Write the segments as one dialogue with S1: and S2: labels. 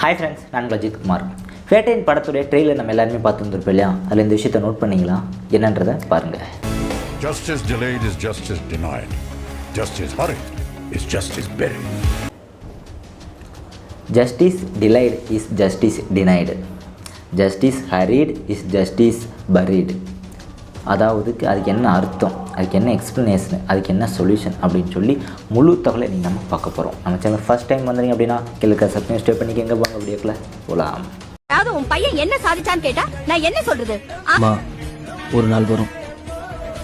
S1: Hi friends, நான் அஜித் குமார். வேட்டையின் படத்துடைய trailer நம்ம எல்லாருமே பார்த்து வந்துருப்போம் இல்லையா? அதில் இந்த விஷயத்தை நோட் பண்ணிங்களா? என்னன்றதை பாருங்கள்.
S2: Justice delayed is justice denied. Justice hurried is justice buried.
S1: Justice delayed is justice denied. Justice hurried is justice buried. அதாவது அதுக்கு என்ன அர்த்தம், அதுக்கு என்ன எக்ஸ்ப்ளனேஷன், அதுக்கு என்ன சொல்யூஷன் அப்படின்னு சொல்லி முழு தகவலை நீங்கள் நம்ம பார்க்க போகிறோம். நம்ம சேனல் ஃபர்ஸ்ட் டைம் வந்துறீங்க அப்படின்னா கிழக்க சப்ஸ்கிரைப் ஸ்டே பண்ணிக்க. எங்கே போங்க வீடியோக்குள்ள போகலாம்.
S3: அதாவது உன் பையன் என்ன சாதிச்சான்னு கேட்டா நான் என்ன சொல்றது?
S4: அம்மா, ஒரு நாள் வரும்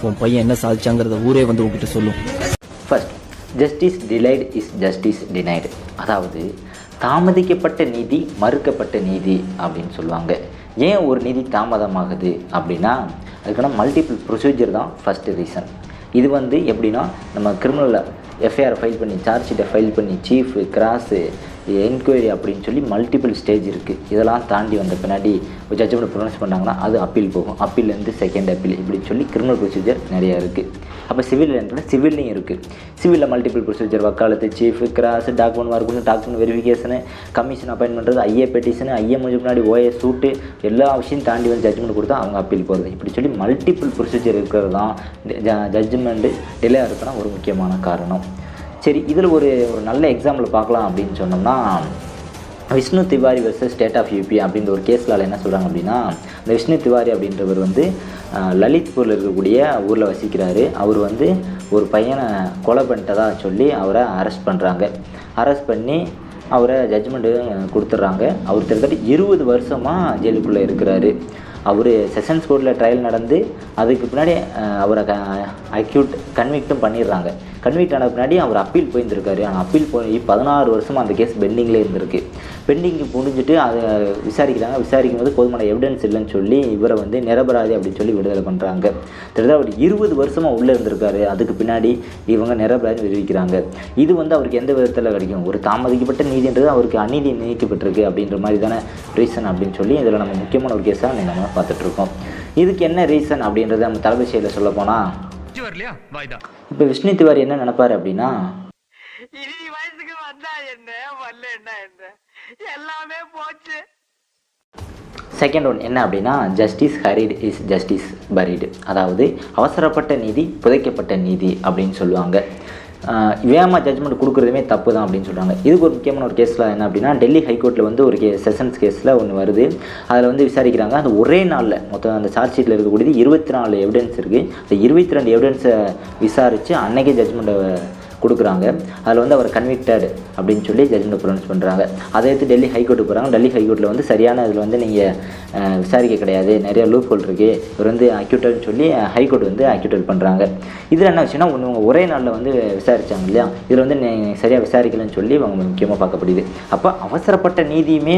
S4: உன் பையன் என்ன சாதிச்சாங்கிறத ஊரே வந்து உங்ககிட்ட சொல்லும்.
S1: First, justice delayed is justice denied. அதாவது தாமதிக்கப்பட்ட நீதி மறுக்கப்பட்ட நீதி அப்படின்னு சொல்லுவாங்க. ஏன் ஒரு நீதி தாமதமாகுது அப்படின்னா அதுக்கான மல்டிபிள் ப்ரொசீஜர் தான் ஃபஸ்ட்டு ரீசன். இது எப்படின்னா நம்ம கிரிமினலில் எஃப்ஐஆர் ஃபைல் பண்ணி சார்ஜ் ஷீட்டை ஃபைல் பண்ணி சீஃபு கிராஸு என்கொயரி அப்படின்னு சொல்லி மல்டிபிள் ஸ்டேஜ் இருக்குது. இதெல்லாம் தாண்டி வந்த பின்னாடி ஒரு ஜட்ஜ்மெண்ட் ப்ரொனவுன்ஸ் பண்ணாங்கன்னா அது அப்பீல் போகும். அப்பீல்லேருந்து செகண்ட் அப்பீல் இப்படின்னு சொல்லி கிரிமினல் ப்ரொசீஜர் நிறையா இருக்குது. அப்போ சிவில்லையும் இருக்குது. சிவிலில் மல்டிபிள் ப்ரொசீஜர், வக்காலத்து, chief cross, document mark, document verification, commission appoint பண்ணுறது, ஐஏ பெட்டிஷனு, ஐஏ முடிஞ்சு முன்னாடி ஓஏ சூட்டு, எல்லா விஷயம் தாண்டி வந்து ஜட்ஜ்மெண்ட் கொடுத்தா அவங்க அப்பீல் போகிறது. இப்படி சொல்லி மல்டிபிள் ப்ரொசீஜர் இருக்கிறது தான் ஜட்ஜ்மெண்ட்டு டிலே இருக்கிற ஒரு முக்கியமான காரணம். சரி, இதில் ஒரு நல்ல எக்ஸாம்பிள் பார்க்கலாம் அப்படின்னு சொன்னோம்னா, Vishnu Tiwari versus state of UP அப்படின்ற ஒரு கேஸில் என்ன சொல்கிறாங்க அப்படின்னா, இந்த விஷ்ணு திவாரி அப்படின்றவர் லலித்பூரில் இருக்கக்கூடிய ஊரில் வசிக்கிறாரு. அவர் ஒரு பையனை கொலை பண்ணிட்டதா சொல்லி அவரை அரெஸ்ட் பண்ணுறாங்க. அரெஸ்ட் பண்ணி அவரை ஜட்ஜ்மெண்ட்டு கொடுத்துட்றாங்க. அவர் கிட்டத்தட்ட 20 வருஷமாக ஜெயிலுக்குள்ளே இருக்கிறாரு. அவர் செஷன்ஸ் கோர்ட்டில் ட்ரையல் நடந்து அதுக்கு பின்னாடி அவரை கன்விக்டும் பண்ணிடுறாங்க. கன்விக்ட் ஆன பின்னாடி அவர் அப்பீல் போயிருந்திருக்காரு. ஆனால் அப்பீல் போய் 16 வருஷமாக அந்த கேஸ் பெண்டிங்கில் இருந்திருக்கு. பெண்டிங்கு முடிஞ்சுட்டு அதை விசாரிக்கிறாங்க. விசாரிக்கும் போது போதுமான எவிடன்ஸ் இல்லைன்னு சொல்லி இவரை நிரபராதி அப்படின்னு சொல்லி விடுதலை பண்ணுறாங்க. கிட்டத்தட்ட அவர் 20 வருஷமாக உள்ளே இருந்திருக்காரு. அதுக்கு பின்னாடி இவங்க நிரபராதி விடுவிக்கிறாங்க. இது அவருக்கு எந்த விதத்தில் கிடைக்கும்? ஒரு தாமதிக்கப்பட்ட நீதின்றது அவருக்கு அநீதி நீக்கப்பட்டிருக்கு அப்படின்ற மாதிரி தானே ரீசன் அப்படின்னு சொல்லி இதில் நம்ம முக்கியமான ஒரு கேஸாக நம்ம பார்த்துட்ருக்கோம். இதுக்கு என்ன ரீசன் அப்படின்றத நம்ம தலைமையில் சொல்ல போனால், இப்போ விஷ்ணு திவாரி என்ன நினைப்பாரு அப்படின்னா, செகண்ட் ஒன் என்ன அப்படின்னா, ஜஸ்டிஸ் ஹரிட் இஸ் ஜஸ்டிஸ் பரிடு. அதாவது அவசரப்பட்ட நீதி புதைக்கப்பட்ட நீதி அப்படின்னு சொல்லுவாங்க. வேகமாக ஜட்ஜ்மெண்ட் கொடுக்குறதுமே தப்பு தான் அப்படின்னு சொல்கிறாங்க. இதுக்கு ஒரு முக்கியமான ஒரு கேஸில் என்ன அப்படின்னா, டெல்லி ஹைகோர்ட்டில் ஒரு செஷன்ஸ் கேஸில் ஒன்று வருது. அதில் விசாரிக்கிறாங்க. அது ஒரே நாளில் மொத்தம் அந்த சார்ஜ் ஷீட்டில் இருக்கக்கூடியது 24 எவிடன்ஸ் இருக்குது. அந்த 22 எவிடன்ஸை விசாரித்து அன்னைக்கே ஜட்ஜ்மெண்ட்டை கொடுக்குறாங்க. அதில் அவர் கன்விக்டட் அப்படின்னு சொல்லி ஜட்ஜ்மெண்ட் ப்ரொனவுன்ஸ் பண்ணுறாங்க. அதை எடுத்து டெல்லி ஹைகோர்ட்டுக்கு போகிறாங்க. டெல்லி ஹைகோர்ட்டில் சரியான இதில் நீங்கள் விசாரிக்க கிடையாது, நிறைய லூப் ஹோல் இருக்குது, இவர் அக்யூட்டல்னு சொல்லி ஹைகோர்ட் அக்யூட்டல் பண்ணுறாங்க. இதில் என்ன விஷயம்னா, இவங்க ஒரே நாளில் விசாரித்தாங்க இல்லையா, இதில் சரியாக விசாரிக்கலன்னு சொல்லி அவங்க முக்கியமாக பார்க்கப்படுது. அப்போ அவசரப்பட்ட நீதியுமே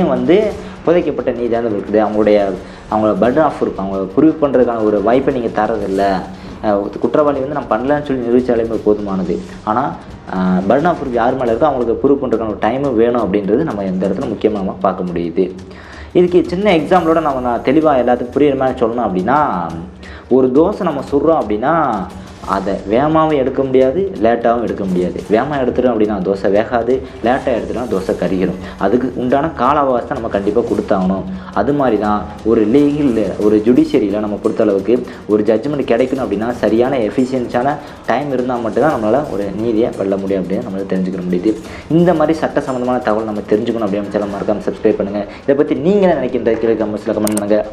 S1: புதைக்கப்பட்ட நீதியாக இருக்குது. அவங்களோட பர்டன் ஆஃப் ப்ரூஃப் அவங்க ப்ரூவ் பண்ணுறதுக்கான ஒரு வாய்ப்பை நீங்கள் தரதில்லை. குற்றவாளி நம்ம பண்ணலான்னு சொல்லி நிரூபித்தாலே போதுமானது. ஆனால் பர்டன் ஆஃப் ப்ரூஃப் யார் மேலே இருக்கோ அவங்களுக்கு ப்ரூவ் பண்ணுறதுக்கான ஒரு டைமும் வேணும் அப்படின்றது நம்ம எந்த இடத்துல முக்கியமாக பார்க்க முடியுது. இதுக்கு சின்ன எக்ஸாம்பிளோட நான் தெளிவாக எல்லாத்துக்கும் புரியுற மாதிரி சொல்லணும் அப்படின்னா, ஒரு தோசை நம்ம சுடுறோம் அப்படின்னா அதை வேகமாகவும் எடுக்க முடியாது, லேட்டாகவும் எடுக்க முடியாது. வேகமாக எடுத்துட்டோம் அப்படின்னா தோசை வேகாது, லேட்டாக எடுத்துட்டோம்னா தோசை கரிகிடும். அதுக்கு உண்டான கால அவகாசத்தை நம்ம கண்டிப்பாக கொடுத்தாகணும். அது மாதிரி தான் ஒரு ஜுடிஷியரியில் நம்ம பொறுத்தளவுக்கு ஒரு ஜட்ஜ்மெண்ட் கிடைக்கணும் அப்படின்னா சரியான எஃபிஷியன்ஸான டைம் இருந்தால் மட்டும்தான் நம்மளால் ஒரு நீதியை வெல்ல முடியும் அப்படின்னு நம்மளால் தெரிஞ்சுக்க முடியுது. இந்த மாதிரி சட்ட சம்மந்தமான தகவல் நம்ம தெரிஞ்சுக்கணும் அப்படின்னு மறக்காம சப்ஸ்கிரைப் பண்ணுங்கள். இதை பற்றி நீங்கள் நினைக்கின்ற கீழே கமெண்ட்ஸில் கமெண்ட் பண்ணுங்கள்.